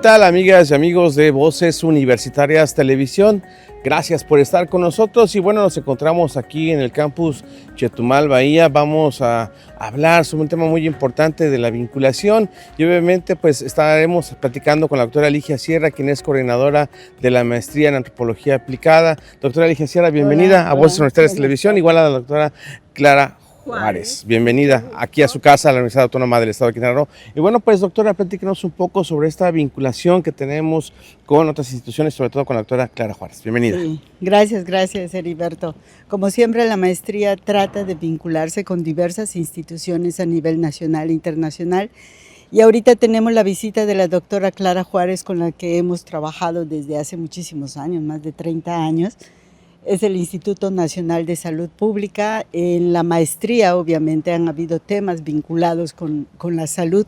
tal, amigas y amigos de Voces Universitarias Televisión? Gracias por estar con nosotros y bueno, nos encontramos aquí en el campus Chetumal, Bahía. Vamos a hablar sobre un tema muy importante de la vinculación y obviamente pues estaremos platicando con la doctora Ligia Sierra, quien es coordinadora de la maestría en Antropología Aplicada. Doctora Ligia Sierra, bienvenida a Voces Universitarias Televisión, igual a la doctora Clara Juárez. Bienvenida aquí a su casa, a la Universidad Autónoma del Estado de Quintana Roo. Y bueno, pues doctora, platíquenos un poco sobre esta vinculación que tenemos con otras instituciones, sobre todo con la doctora Clara Juárez. Bienvenida. Sí, gracias Heriberto. Como siempre, la maestría trata de vincularse con diversas instituciones a nivel nacional e internacional. Y ahorita tenemos la visita de la doctora Clara Juárez, con la que hemos trabajado desde hace muchísimos años, más de 30 años. Es el Instituto Nacional de Salud Pública. En la maestría, obviamente, han habido temas vinculados con la salud.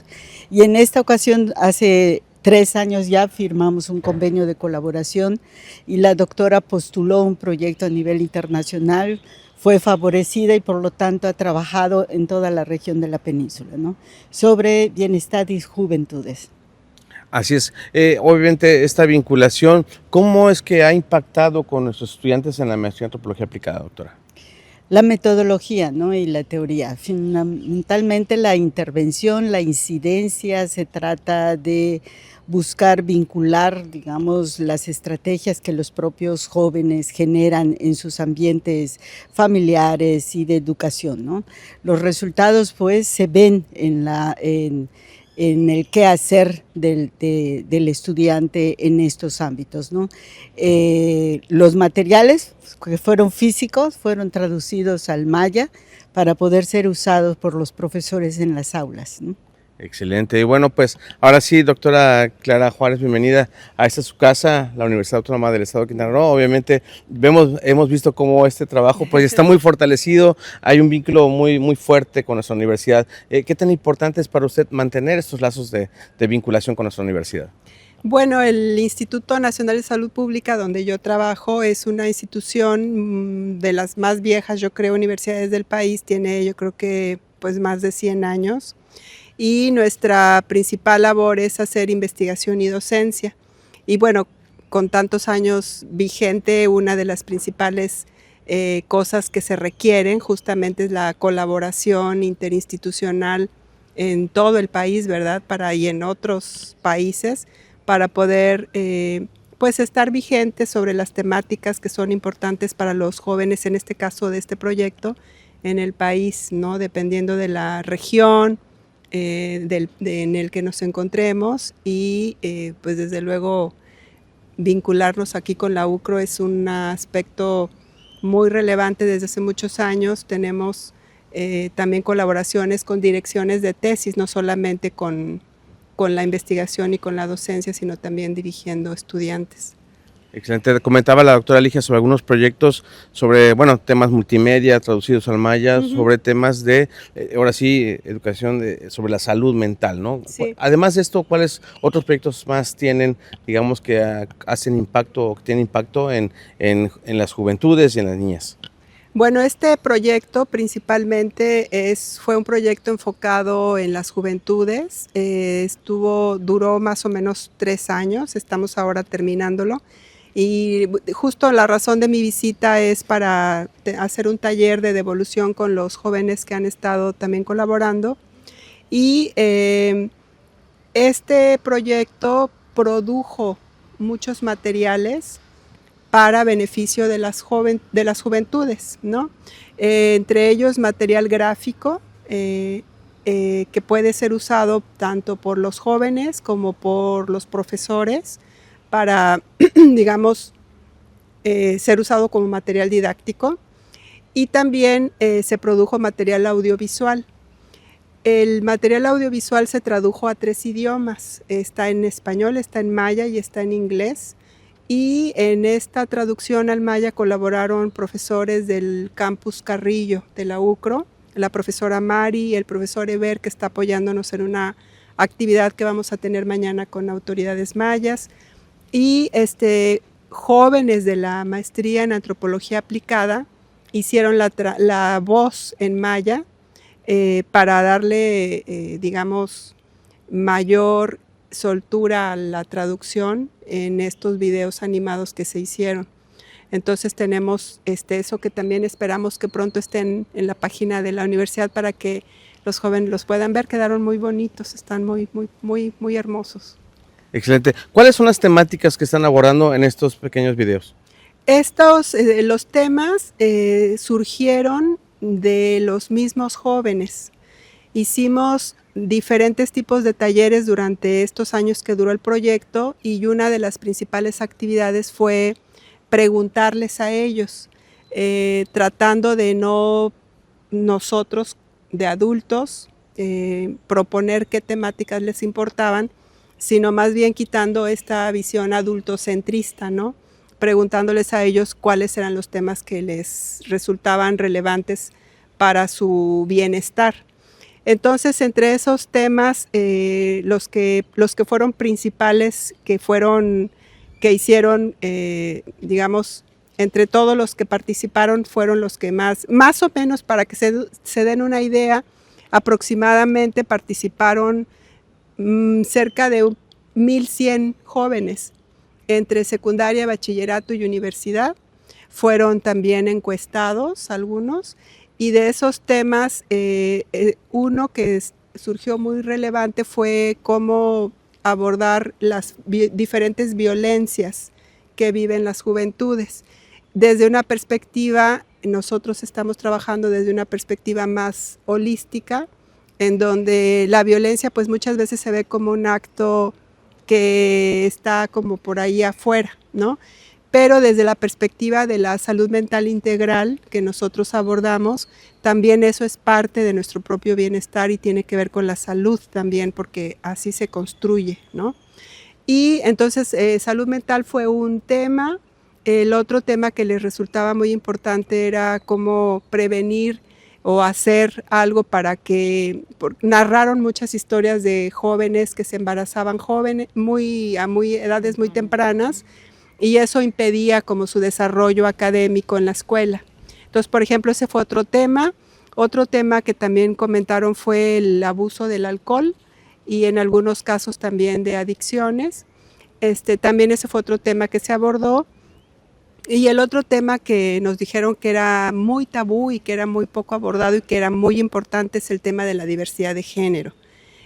Y en esta ocasión, hace 3 años ya, firmamos un convenio de colaboración y la doctora postuló un proyecto a nivel internacional, fue favorecida y por lo tanto ha trabajado en toda la región de la península, ¿no?, sobre bienestar y juventudes. Así es, obviamente esta vinculación, ¿cómo es que ha impactado con nuestros estudiantes en la maestría en Antropología Aplicada, doctora? La metodología, ¿no?, y la teoría. Fundamentalmente la intervención, la incidencia, se trata de buscar vincular, digamos, las estrategias que los propios jóvenes generan en sus ambientes familiares y de educación, ¿no? Los resultados, pues, se ven en el qué hacer del estudiante en estos ámbitos, ¿no? Los materiales que fueron físicos fueron traducidos al maya para poder ser usados por los profesores en las aulas, ¿no? Excelente. Y bueno, pues ahora sí, doctora Clara Juárez, bienvenida a esta su casa, la Universidad Autónoma del Estado de Quintana Roo. Obviamente hemos visto cómo este trabajo pues está muy fortalecido, hay un vínculo muy fuerte con nuestra universidad. ¿Qué tan importante es para usted mantener estos lazos de vinculación con nuestra universidad? Bueno, el Instituto Nacional de Salud Pública, donde yo trabajo, es una institución de las más viejas, yo creo, universidades del país. Tiene, yo creo que, pues, más de 100 años. Y nuestra principal labor es hacer investigación y docencia. Y bueno, con tantos años vigente, una de las principales cosas que se requieren justamente es la colaboración interinstitucional en todo el país, ¿verdad? Y en otros países, para poder pues estar vigentes sobre las temáticas que son importantes para los jóvenes, en este caso de este proyecto, en el país, ¿no? Dependiendo de la región en el que nos encontremos y pues desde luego vincularnos aquí con la UCRO es un aspecto muy relevante desde hace muchos años. Tenemos también colaboraciones con direcciones de tesis, no solamente con la investigación y con la docencia, sino también dirigiendo estudiantes. Excelente. Comentaba la doctora Ligia sobre algunos proyectos sobre, bueno, temas multimedia traducidos al maya, sobre temas de, ahora sí, educación sobre la salud mental, ¿no? Sí. Además de esto, ¿cuáles otros proyectos más tienen, digamos, que hacen impacto o que tienen impacto en las juventudes y en las niñas? Bueno, este proyecto principalmente fue un proyecto enfocado en las juventudes. Duró más o menos 3 años, estamos ahora terminándolo. Y justo la razón de mi visita es para hacer un taller de devolución con los jóvenes que han estado también colaborando. Y este proyecto produjo muchos materiales para beneficio de las juventudes, ¿no? Entre ellos material gráfico que puede ser usado tanto por los jóvenes como por los profesores para, digamos, ser usado como material didáctico. Y también se produjo material audiovisual. El material audiovisual se tradujo a 3 idiomas. Está en español, está en maya y está en inglés. Y en esta traducción al maya colaboraron profesores del campus Carrillo de la UCRO, la profesora Mari y el profesor Eber, que está apoyándonos en una actividad que vamos a tener mañana con autoridades mayas. Y jóvenes de la maestría en Antropología Aplicada hicieron la voz en maya para darle, digamos, mayor soltura a la traducción en estos videos animados que se hicieron. Entonces tenemos eso que también esperamos que pronto estén en la página de la universidad para que los jóvenes los puedan ver. Quedaron muy bonitos, están muy hermosos. Excelente. ¿Cuáles son las temáticas que están abordando en estos pequeños videos? Los temas surgieron de los mismos jóvenes. Hicimos diferentes tipos de talleres durante estos años que duró el proyecto y una de las principales actividades fue preguntarles a ellos, tratando de no nosotros de adultos proponer qué temáticas les importaban, sino más bien quitando esta visión adultocentrista, ¿no? Preguntándoles a ellos cuáles eran los temas que les resultaban relevantes para su bienestar. Entonces, entre esos temas, los que fueron principales, que hicieron, digamos, entre todos los que participaron, fueron los que más o menos, para que se den una idea, aproximadamente participaron cerca de 1,100 jóvenes entre secundaria, bachillerato y universidad. Fueron también encuestados algunos, y de esos temas, uno que surgió muy relevante fue cómo abordar las diferentes violencias que viven las juventudes. Desde una perspectiva, nosotros estamos trabajando desde una perspectiva más holística, en donde la violencia pues muchas veces se ve como un acto que está como por ahí afuera, ¿no? Pero desde la perspectiva de la salud mental integral que nosotros abordamos, también eso es parte de nuestro propio bienestar y tiene que ver con la salud también, porque así se construye, ¿no? Y entonces salud mental fue un tema. El otro tema que les resultaba muy importante era cómo prevenir o hacer algo para que narraron muchas historias de jóvenes que se embarazaban jóvenes, a edades muy tempranas, y eso impedía como su desarrollo académico en la escuela. Entonces, por ejemplo, ese fue otro tema. Otro tema que también comentaron fue el abuso del alcohol y en algunos casos también de adicciones. También ese fue otro tema que se abordó. Y el otro tema que nos dijeron que era muy tabú y que era muy poco abordado y que era muy importante es el tema de la diversidad de género.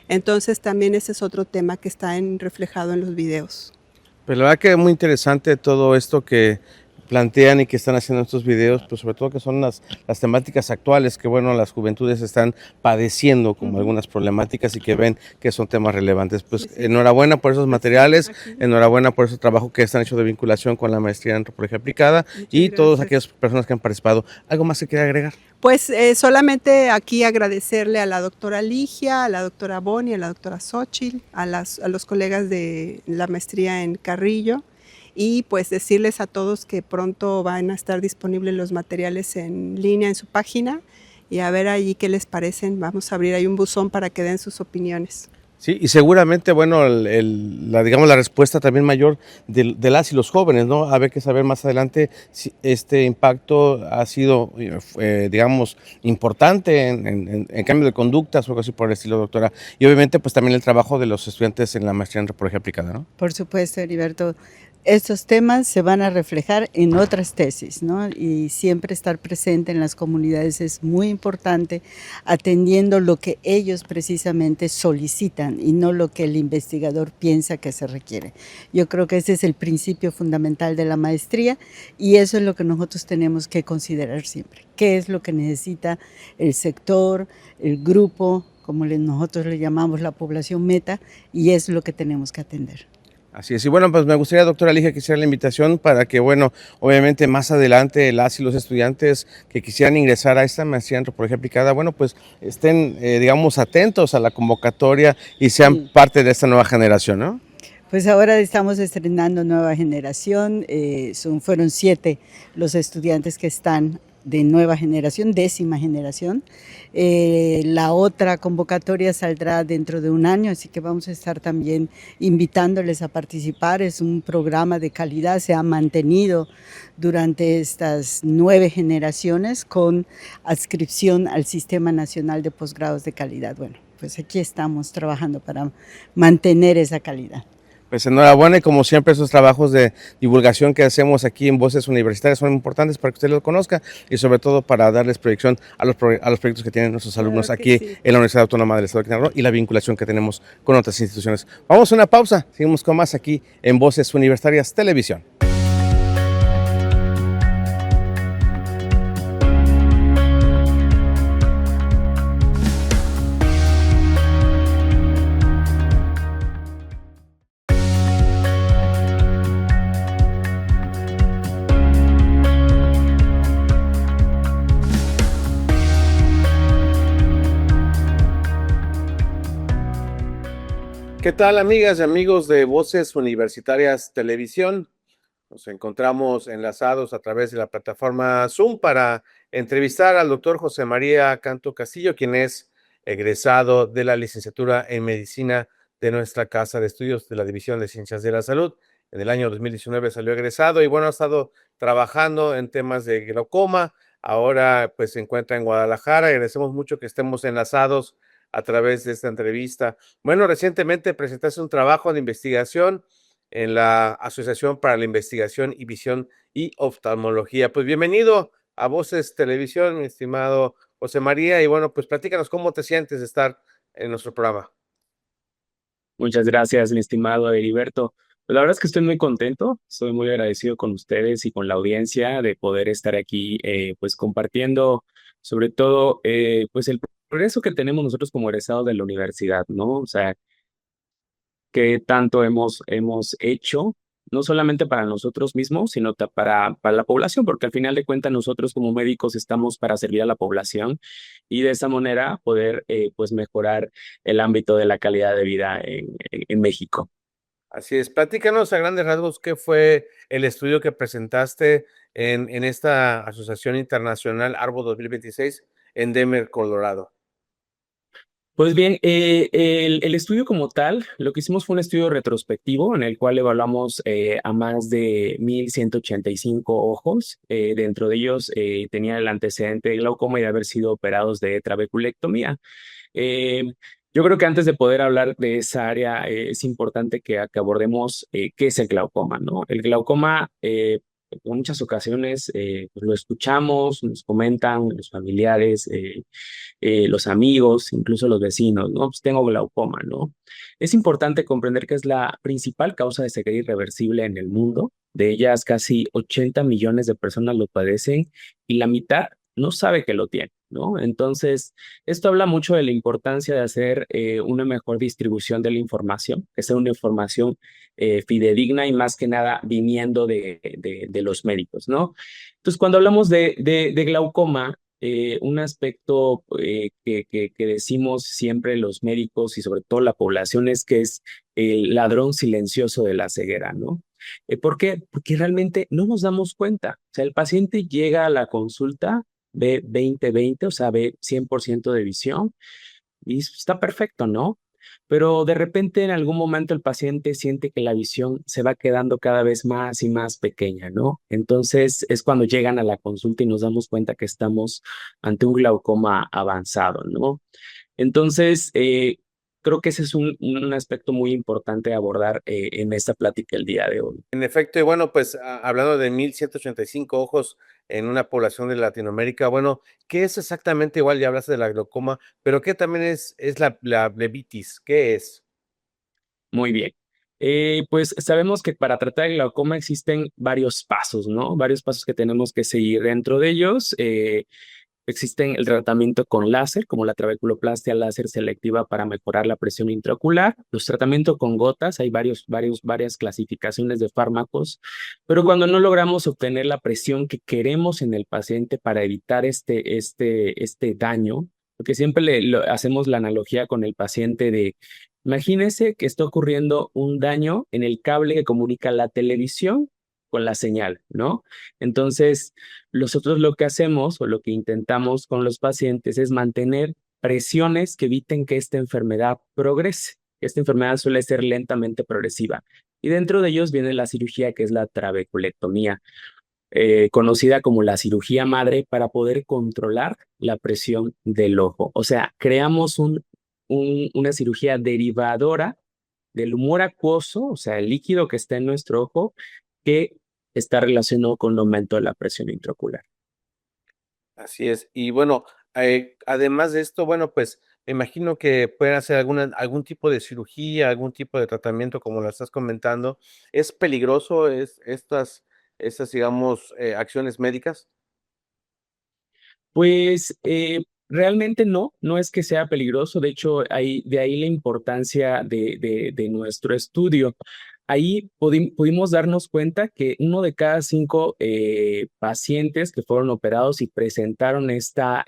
Entonces también ese es otro tema que está reflejado en los videos. Pero la verdad que es muy interesante todo esto que plantean y que están haciendo estos videos, pues sobre todo que son las temáticas actuales que, bueno, las juventudes están padeciendo como algunas problemáticas y que ven que son temas relevantes. Pues enhorabuena por esos materiales, enhorabuena por ese trabajo que están hecho de vinculación con la maestría en antropología aplicada y todas aquellas personas que han participado. ¿Algo más que quiera agregar? Pues solamente aquí agradecerle a la doctora Ligia, a la doctora Boni, a la doctora Xochitl, a los colegas de la maestría en Carrillo, y pues decirles a todos que pronto van a estar disponibles los materiales en línea en su página y a ver allí qué les parecen. Vamos a abrir ahí un buzón para que den sus opiniones. Sí, y seguramente, bueno, la respuesta también mayor de las y los jóvenes, ¿no? A ver que saber más adelante si este impacto ha sido, digamos, importante en cambio de conductas o algo así por el estilo, doctora. Y obviamente, pues también el trabajo de los estudiantes en la maestría en antropología aplicada, ¿no? Por supuesto, Heriberto. Estos temas se van a reflejar en otras tesis, ¿no? Y siempre estar presente en las comunidades es muy importante, atendiendo lo que ellos precisamente solicitan y no lo que el investigador piensa que se requiere. Yo creo que ese es el principio fundamental de la maestría y eso es lo que nosotros tenemos que considerar siempre. ¿Qué es lo que necesita el sector, el grupo, como nosotros le llamamos la población meta, y es lo que tenemos que atender? Así es, y bueno, pues me gustaría, doctora Ligia, que hiciera la invitación para que, bueno, obviamente más adelante las y los estudiantes que quisieran ingresar a esta maestría en antropología aplicada, bueno, pues estén, digamos, atentos a la convocatoria y sean parte de esta nueva generación, ¿no? Pues ahora estamos estrenando nueva generación, fueron 7 los estudiantes que están de nueva generación, 10ª generación. La otra convocatoria saldrá dentro de un año, así que vamos a estar también invitándoles a participar. Es un programa de calidad, se ha mantenido durante estas 9 generaciones con adscripción al Sistema Nacional de Posgrados de Calidad. Bueno, pues aquí estamos trabajando para mantener esa calidad. Pues enhorabuena y como siempre esos trabajos de divulgación que hacemos aquí en Voces Universitarias son importantes para que usted los conozca y sobre todo para darles proyección a los proyectos que tienen nuestros alumnos Claro que aquí sí. en la Universidad Autónoma del Estado de Quintana Roo y la vinculación que tenemos con otras instituciones. Vamos a una pausa, seguimos con más aquí en Voces Universitarias Televisión. ¿Qué tal, amigas y amigos de Voces Universitarias Televisión? Nos encontramos enlazados a través de la plataforma Zoom para entrevistar al doctor José María Canto Castillo, quien es egresado de la licenciatura en Medicina de nuestra Casa de Estudios de la División de Ciencias de la Salud. En el año 2019 salió egresado y bueno, ha estado trabajando en temas de glaucoma. Ahora pues se encuentra en Guadalajara y agradecemos mucho que estemos enlazados a través de esta entrevista. Bueno, recientemente presentaste un trabajo de investigación en la Asociación para la Investigación y Visión y Oftalmología. Pues bienvenido a Voces Televisión, mi estimado José María, y bueno, pues platícanos cómo te sientes de estar en nuestro programa. Muchas gracias, mi estimado Heriberto. Pues la verdad es que estoy muy contento, estoy muy agradecido con ustedes y con la audiencia de poder estar aquí, pues compartiendo sobre todo, pues el progreso que tenemos nosotros como egresados de la universidad, ¿no? O sea, qué tanto hemos hecho, no solamente para nosotros mismos, sino para la población, porque al final de cuentas nosotros como médicos estamos para servir a la población y de esa manera poder pues mejorar el ámbito de la calidad de vida en México. Así es, platícanos a grandes rasgos qué fue el estudio que presentaste en esta Asociación Internacional ARBO 2026 en Denver, Colorado. Pues bien, el estudio como tal, lo que hicimos fue un estudio retrospectivo en el cual evaluamos a más de 1,185 ojos. Dentro de ellos tenía el antecedente de glaucoma y de haber sido operados de trabeculectomía. Eh, yo creo que antes de poder hablar de esa área es importante que abordemos qué es el glaucoma, ¿no? El glaucoma, en muchas ocasiones pues lo escuchamos, nos comentan los familiares, los amigos, incluso los vecinos, ¿no? Pues tengo glaucoma, ¿no? Es importante comprender que es la principal causa de ceguera irreversible en el mundo. De ellas, casi 80 millones de personas lo padecen y la mitad no sabe que lo tiene, ¿no? Entonces, esto habla mucho de la importancia de hacer una mejor distribución de la información, que sea una información fidedigna y más que nada viniendo de los médicos, ¿no? Entonces, cuando hablamos de glaucoma, un aspecto que decimos siempre los médicos y sobre todo la población es que es el ladrón silencioso de la ceguera, ¿no? ¿Por qué? Porque realmente no nos damos cuenta. O sea, el paciente llega a la consulta, ve 20/20, o sea, ve 100% de visión y está perfecto, ¿no? Pero de repente en algún momento el paciente siente que la visión se va quedando cada vez más y más pequeña, ¿no? Entonces es cuando llegan a la consulta y nos damos cuenta que estamos ante un glaucoma avanzado, ¿no? Entonces, creo que ese es un aspecto muy importante a abordar en esta plática el día de hoy. En efecto, y bueno, pues hablando de 1,185 ojos en una población de Latinoamérica, bueno, ¿qué es exactamente? Igual ya hablaste de la glaucoma, pero ¿qué también es la blebitis? ¿Qué es? Muy bien. Pues sabemos que para tratar el glaucoma existen varios pasos, ¿no? Varios pasos que tenemos que seguir. Dentro de ellos, existen el tratamiento con láser, como la trabeculoplastia láser selectiva para mejorar la presión intraocular, los tratamientos con gotas, hay varias clasificaciones de fármacos, pero cuando no logramos obtener la presión que queremos en el paciente para evitar este daño, porque siempre hacemos la analogía con el paciente de, imagínese que está ocurriendo un daño en el cable que comunica la televisión con la señal, ¿no? Entonces, nosotros lo que hacemos o lo que intentamos con los pacientes es mantener presiones que eviten que esta enfermedad progrese. Esta enfermedad suele ser lentamente progresiva. Y dentro de ellos viene la cirugía que es la trabeculectomía, conocida como la cirugía madre para poder controlar la presión del ojo. O sea, creamos un una cirugía derivadora del humor acuoso, o sea, el líquido que está en nuestro ojo, que está relacionado con el aumento de la presión intraocular. Así es. Y bueno, además de esto, bueno, pues me imagino que pueden hacer algún tipo de cirugía, algún tipo de tratamiento, como lo estás comentando. ¿Es peligroso estas, digamos, acciones médicas? Pues realmente no, no es que sea peligroso, de hecho, de ahí la importancia de nuestro estudio. Ahí pudimos darnos cuenta que uno de cada 5 pacientes que fueron operados y presentaron esta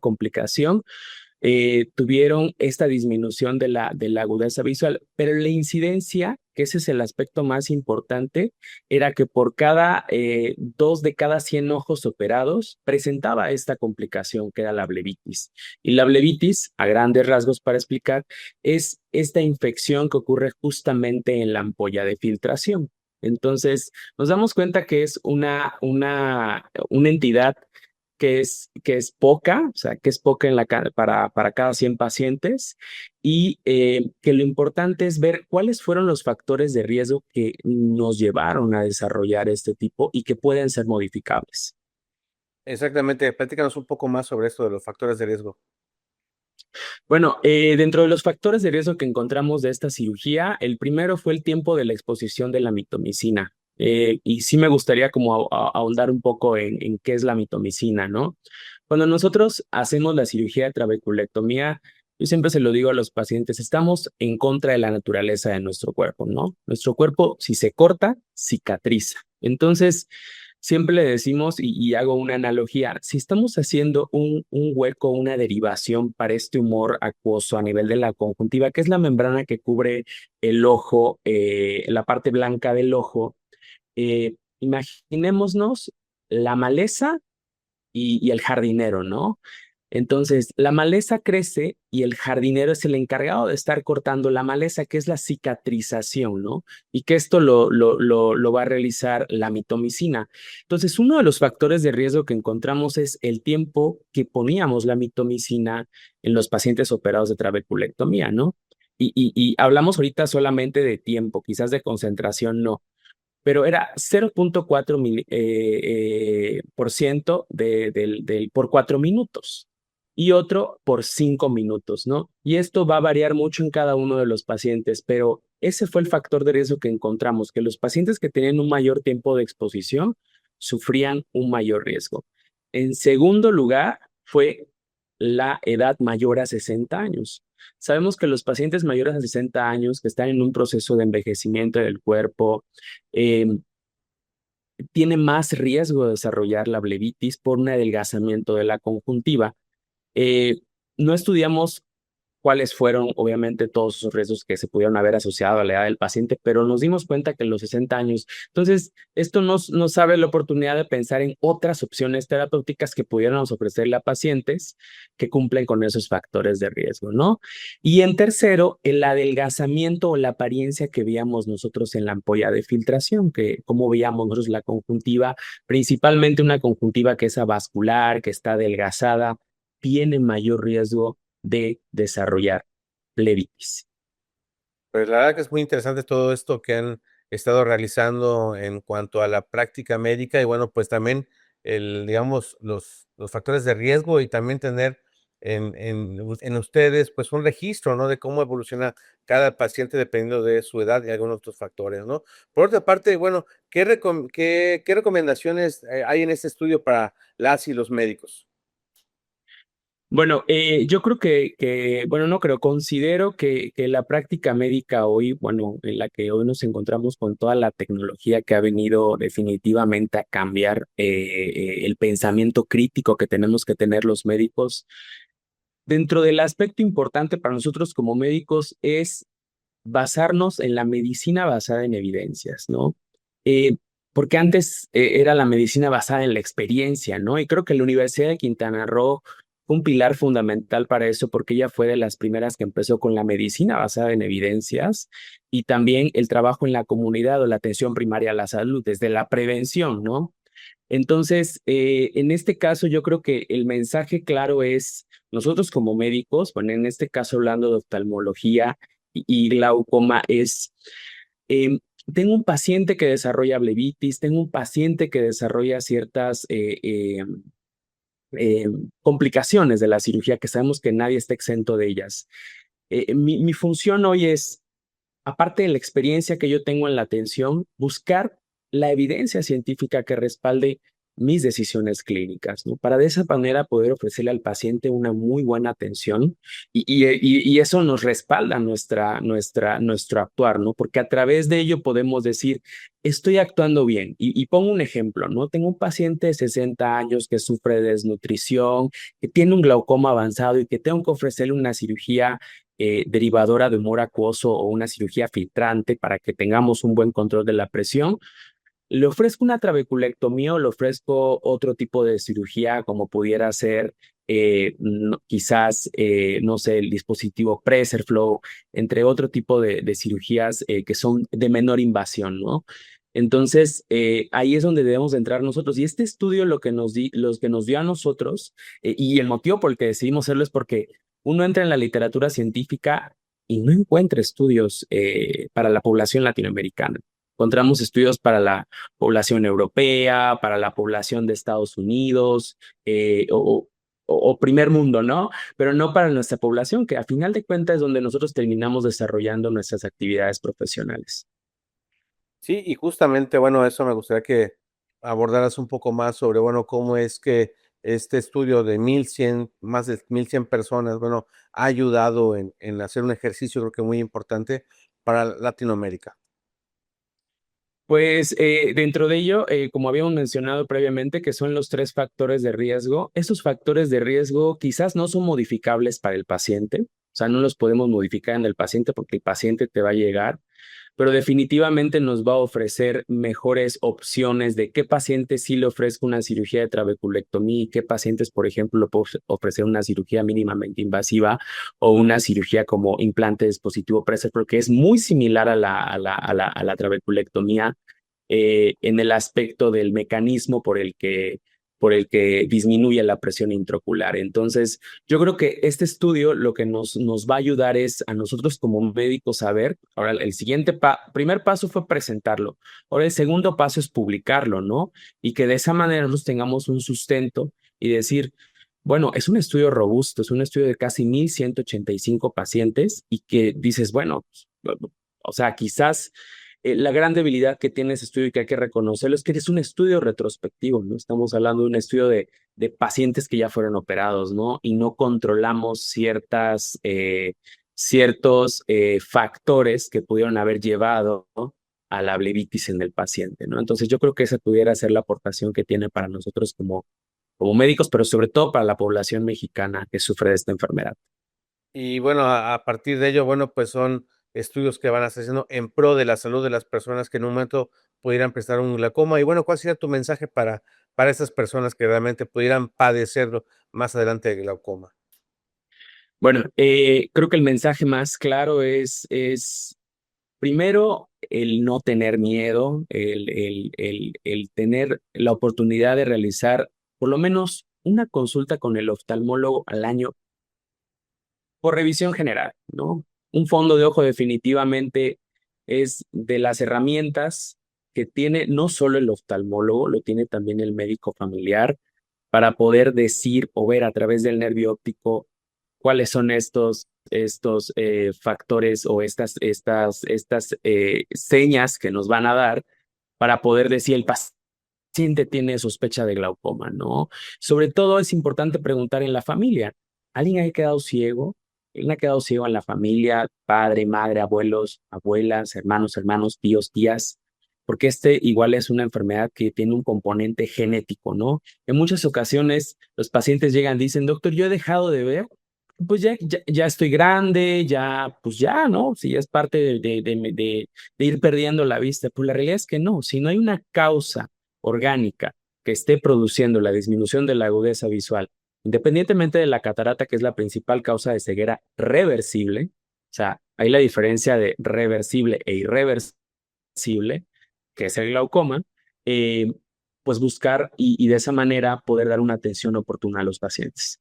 complicación, tuvieron esta disminución de la agudeza visual, pero la incidencia, que ese es el aspecto más importante, era que por cada 2 de cada 100 ojos operados presentaba esta complicación que era la blebitis. Y la blebitis, a grandes rasgos para explicar, es esta infección que ocurre justamente en la ampolla de filtración. Entonces, nos damos cuenta que es una entidad que es poca, o sea, que es poca para cada 100 pacientes y que lo importante es ver cuáles fueron los factores de riesgo que nos llevaron a desarrollar este tipo y que pueden ser modificables. Exactamente, platícanos un poco más sobre esto de los factores de riesgo. Bueno, dentro de los factores de riesgo que encontramos de esta cirugía, el primero fue el tiempo de la exposición de la mitomicina. Y sí me gustaría como ahondar un poco en qué es la mitomicina, ¿no? Cuando nosotros hacemos la cirugía de trabeculectomía, yo siempre se lo digo a los pacientes, estamos en contra de la naturaleza de nuestro cuerpo, ¿no? Nuestro cuerpo, si se corta, cicatriza. Entonces, siempre le decimos, y hago una analogía, si estamos haciendo un hueco, una derivación para este humor acuoso a nivel de la conjuntiva, que es la membrana que cubre el ojo, la parte blanca del ojo, imaginémonos la maleza y el jardinero, ¿no? Entonces, la maleza crece y el jardinero es el encargado de estar cortando la maleza, que es la cicatrización, ¿no? Y que esto lo va a realizar la mitomicina. Entonces, uno de los factores de riesgo que encontramos es el tiempo que poníamos la mitomicina en los pacientes operados de trabeculectomía, ¿no? Y hablamos ahorita solamente de tiempo, quizás de concentración no, pero era 0.4 por ciento por 4 minutos y otro por 5 minutos, ¿no? Y esto va a variar mucho en cada uno de los pacientes, pero ese fue el factor de riesgo que encontramos, que los pacientes que tenían un mayor tiempo de exposición sufrían un mayor riesgo. En segundo lugar, fue la edad mayor a 60 años. Sabemos que los pacientes mayores a 60 años que están en un proceso de envejecimiento del cuerpo, eh, tiene más riesgo de desarrollar la blebitis por un adelgazamiento de la conjuntiva. Eh, no estudiamos cuáles fueron, obviamente, todos esos riesgos que se pudieron haber asociado a la edad del paciente, pero nos dimos cuenta que en los 60 años, entonces, esto nos abre la oportunidad de pensar en otras opciones terapéuticas que pudiéramos ofrecerle a pacientes que cumplen con esos factores de riesgo, ¿no? Y en tercero, el adelgazamiento o la apariencia que veíamos nosotros en la ampolla de filtración, que como veíamos nosotros la conjuntiva, principalmente una conjuntiva que es avascular, que está adelgazada, tiene mayor riesgo de desarrollar plebitis. Pues la verdad que es muy interesante todo esto que han estado realizando en cuanto a la práctica médica y bueno, pues también digamos, los factores de riesgo y también tener en ustedes pues un registro, ¿no? De cómo evoluciona cada paciente dependiendo de su edad y algunos otros factores, ¿no? Por otra parte, bueno, ¿qué recomendaciones hay en este estudio para las y los médicos? Bueno, yo creo bueno, no creo, considero que la práctica médica hoy, bueno, en la que hoy nos encontramos con toda la tecnología que ha venido definitivamente a cambiar el pensamiento crítico que tenemos que tener los médicos, dentro del aspecto importante para nosotros como médicos es basarnos en la medicina basada en evidencias, ¿no? Eh, Porque antes era la medicina basada en la experiencia, ¿no? Y creo que la Universidad de Quintana Roo fue un pilar fundamental para eso, porque ella fue de las primeras que empezó con la medicina basada en evidencias y también el trabajo en la comunidad o la atención primaria a la salud, desde la prevención, ¿no? Entonces, en este caso, yo creo que el mensaje claro es, nosotros como médicos, bueno, en este caso hablando de oftalmología y glaucoma, es, eh, tengo un paciente que desarrolla blebitis, tengo un paciente que desarrolla ciertas eh, complicaciones de la cirugía, que sabemos que nadie está exento de ellas. Mi función hoy es, aparte de la experiencia que yo tengo en la atención, buscar la evidencia científica que respalde mis decisiones clínicas, ¿no? Para de esa manera poder ofrecerle al paciente una muy buena atención y eso nos respalda nuestro actuar, ¿no? Porque a través de ello podemos decir, estoy actuando bien. Y pongo un ejemplo, ¿no? Tengo un paciente de 60 años que sufre de desnutrición, que tiene un glaucoma avanzado y que tengo que ofrecerle una cirugía derivadora de humor acuoso o una cirugía filtrante para que tengamos un buen control de la presión. Le ofrezco una trabeculectomía o le ofrezco otro tipo de cirugía como pudiera ser quizás, no sé, el dispositivo Preserflow, entre otro tipo de cirugías que son de menor invasión, ¿no? Entonces, ahí es donde debemos de entrar nosotros. Y este estudio los que nos dio a nosotros, y el motivo por el que decidimos hacerlo es porque uno entra en la literatura científica y no encuentra estudios para la población latinoamericana. Encontramos estudios para la población europea, para la población de Estados Unidos o primer mundo, ¿no? Pero no para nuestra población, que a final de cuentas es donde nosotros terminamos desarrollando nuestras actividades profesionales. Sí, y justamente, bueno, eso me gustaría que abordaras un poco más sobre, bueno, cómo es que este estudio de 1100, más de 1100 personas, bueno, ha ayudado en hacer un ejercicio, creo que muy importante para Latinoamérica. Pues dentro de ello, como habíamos mencionado previamente, que son los tres factores de riesgo, esos factores de riesgo quizás no son modificables para el paciente, o sea, no los podemos modificar en el paciente porque el paciente te va a llegar, pero definitivamente nos va a ofrecer mejores opciones de qué pacientes sí le ofrezco una cirugía de trabeculectomía y qué pacientes, por ejemplo, le puedo ofrecer una cirugía mínimamente invasiva o una cirugía como implante de dispositivo Preser, porque es muy similar a la trabeculectomía en el aspecto del mecanismo por el que disminuye la presión intraocular. Entonces, yo creo que este estudio lo que nos va a ayudar es a nosotros como médicos saber, ahora el siguiente primer paso fue presentarlo, ahora el segundo paso es publicarlo, ¿no? Y que de esa manera nosotros tengamos un sustento y decir, bueno, es un estudio robusto, es un estudio de casi 1,185 pacientes y que dices, bueno, pues, o sea, quizás la gran debilidad que tiene ese estudio y que hay que reconocerlo es que es un estudio retrospectivo, ¿no? Estamos hablando de un estudio de pacientes que ya fueron operados, ¿no? Y no controlamos ciertos factores que pudieron haber llevado, ¿no?, a la blebitis en el paciente, ¿no? Entonces yo creo que esa pudiera ser la aportación que tiene para nosotros como médicos, pero sobre todo para la población mexicana que sufre de esta enfermedad. Y bueno, a partir de ello, bueno, pues son estudios que van a estar haciendo en pro de la salud de las personas que en un momento pudieran prestar un glaucoma. Y bueno, ¿cuál sería tu mensaje para estas personas que realmente pudieran padecerlo más adelante de glaucoma? Bueno, creo que el mensaje más claro es primero el no tener miedo, el tener la oportunidad de realizar por lo menos una consulta con el oftalmólogo al año por revisión general, ¿no? Un fondo de ojo definitivamente es de las herramientas que tiene no solo el oftalmólogo, lo tiene también el médico familiar para poder decir o ver a través del nervio óptico cuáles son estos factores o estas señas que nos van a dar para poder decir el paciente tiene sospecha de glaucoma, ¿no? Sobre todo es importante preguntar en la familia. ¿Alguien ha quedado ciego? ¿Alguien ha quedado ciego en la familia? Padre, madre, abuelos, abuelas, hermanos, tíos, tías. Porque este igual es una enfermedad que tiene un componente genético, ¿no? En muchas ocasiones los pacientes llegan y dicen, doctor, yo he dejado de ver, pues ya estoy grande, ya, pues ya, ¿no? Si ya es parte de ir perdiendo la vista. Pues la realidad es que no, si no hay una causa orgánica que esté produciendo la disminución de la agudeza visual, independientemente de la catarata, que es la principal causa de ceguera reversible, o sea, hay la diferencia de reversible e irreversible, que es el glaucoma, eh, pues buscar y de esa manera poder dar una atención oportuna a los pacientes.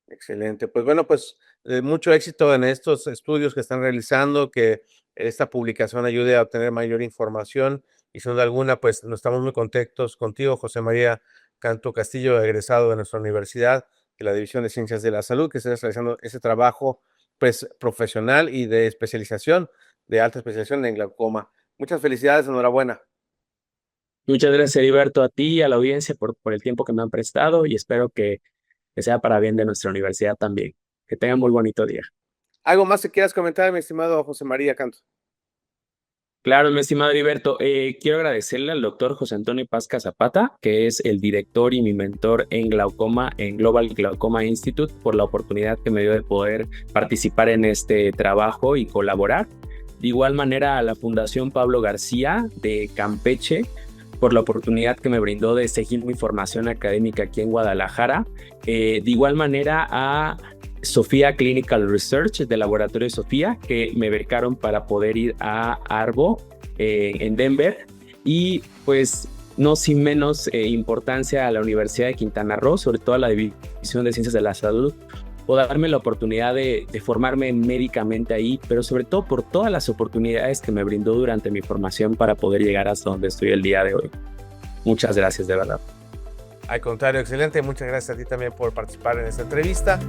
Excelente. Pues bueno, pues mucho éxito en estos estudios que están realizando, que esta publicación ayude a obtener mayor información y sin duda alguna, pues nos estamos muy contentos contigo, José María Canto Castillo, egresado de nuestra universidad, de la División de Ciencias de la Salud, que estés realizando ese trabajo pues profesional y de especialización, de alta especialización en glaucoma. Muchas felicidades, enhorabuena. Muchas gracias, Heriberto, a ti y a la audiencia por el tiempo que me han prestado y espero que sea para bien de nuestra universidad también. Que tengan muy bonito día. ¿Algo más que quieras comentar, mi estimado José María Canto? Claro, mi estimado Heriberto, quiero agradecerle al doctor José Antonio Pasca Zapata, que es el director y mi mentor en glaucoma, en Global Glaucoma Institute, por la oportunidad que me dio de poder participar en este trabajo y colaborar. De igual manera a la Fundación Pablo García de Campeche, por la oportunidad que me brindó de seguir mi formación académica aquí en Guadalajara. De igual manera a Sofía Clinical Research del Laboratorio Sofía, que me becaron para poder ir a Arbo en Denver. Y pues no sin menos importancia a la Universidad de Quintana Roo, sobre todo a la División de Ciencias de la Salud, por darme la oportunidad de formarme médicamente ahí, pero sobre todo por todas las oportunidades que me brindó durante mi formación para poder llegar hasta donde estoy el día de hoy. Muchas gracias, de verdad. Al contrario, excelente. Muchas gracias a ti también por participar en esta entrevista.